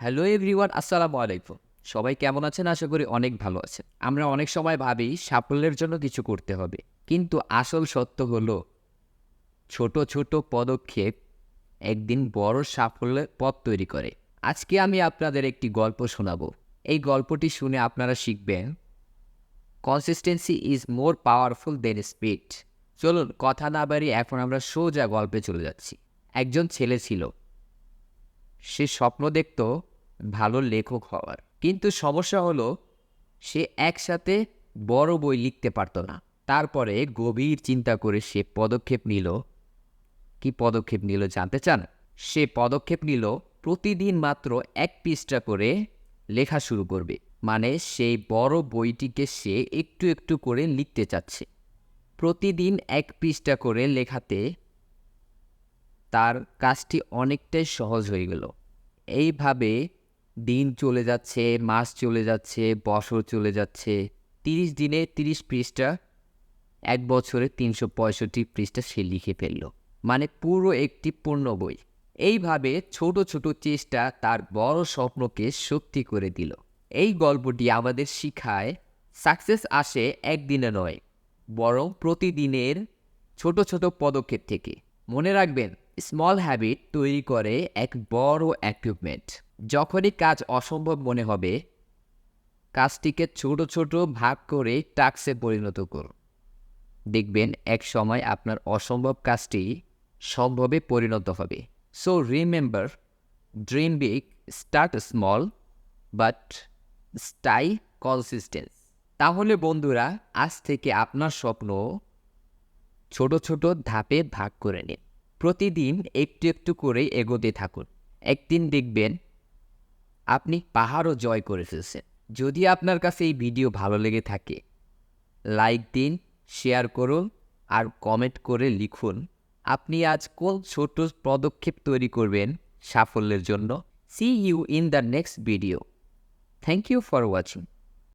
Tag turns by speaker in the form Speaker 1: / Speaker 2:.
Speaker 1: Hello everyone, আসসালামু আলাইকুম। সবাই কেমন আছেন? আশা করি অনেক ভালো আছেন। আমরা অনেক সময় ভাবি সাফল্যের জন্য কিছু করতে হবে। কিন্তু আসল সত্য হলো ছোট, ছোট পদক্ষেপ একদিন বড় সাফল্যের পথ তৈরি করে। আজকে আমি আপনাদের একটি গল্প শোনাবো। এই গল্পটি শুনে আপনারা শিখবেন consistency is more powerful than speed. চলুন কথা না বাড়িয়ে এখন আমরা সোজা গল্পে চলে যাচ্ছি। একজন ছেলে ছিল। সে স্বপ্ন দেখত ভালো লেখক হওয়ার, কিন্তু সমস্যা হলো সে একসাথে বড় বই লিখতে পারত না। তারপরে গভীর চিন্তা করে সে পদক্ষেপ নিল। কি পদক্ষেপ নিল জানতে চান? সে পদক্ষেপ নিল প্রতিদিন মাত্র 1 পৃষ্ঠা করে লেখা শুরু করবে। মানে সেই বড় বইটিকে সে একটু একটু করে লিখতে চাচ্ছে। প্রতিদিন 1 পৃষ্ঠা করে লেখাতে তার কাজটি অনেকটাই সহজ হয়ে গেল। এইভাবে দিন চলে যাচ্ছে, মাস চলে যাচ্ছে, বছর চলে যাচ্ছে। 30 দিনে 30 পৃষ্ঠা, 1 বছরে 365 পৃষ্ঠা সে লিখে ফেলল। মানে পুরো একটি পূর্ণ বই। এইভাবে ছোট ছোট চেষ্টা তার বড় স্বপ্নকে সত্যি করে দিল। এই গল্পটি আমাদের শিখায় সাকসেস আসে একদিনে নয়, বরং প্রতিদিনের ছোট ছোট পদক্ষেপ থেকে। মনে রাখবেন, স্মল হ্যাবিট তৈরি করে এক বড় অ্যাচিভমেন্ট। যখনই কাজ অসম্ভব মনে হবে, কাজটিকে ছোট ছোট ভাগ করে টাস্কে পরিণত করুন। দেখবেন এক সময় আপনার অসম্ভব কাজটি সম্ভবে পরিণত হবে। So remember, dream big, start small, but stay consistence. তাহলে বন্ধুরা, আজ থেকে আপনার স্বপ্ন ছোট ছোট ধাপে ভাগ করে নিন। প্রতিদিন একটু একটু করে এগোতে থাকুন। একদিন দেখবেন আপনি পাহাড়ও জয় করে ফেলছেন। যদি আপনার কাছে এই ভিডিও ভালো লেগে থাকে, লাইক দিন, শেয়ার করুন আর কমেন্ট করে লিখুন আপনি আজ কোন ছোট পদক্ষেপ তৈরি করবেন সাফল্যের জন্য। See you in the next video. Thank you for watching.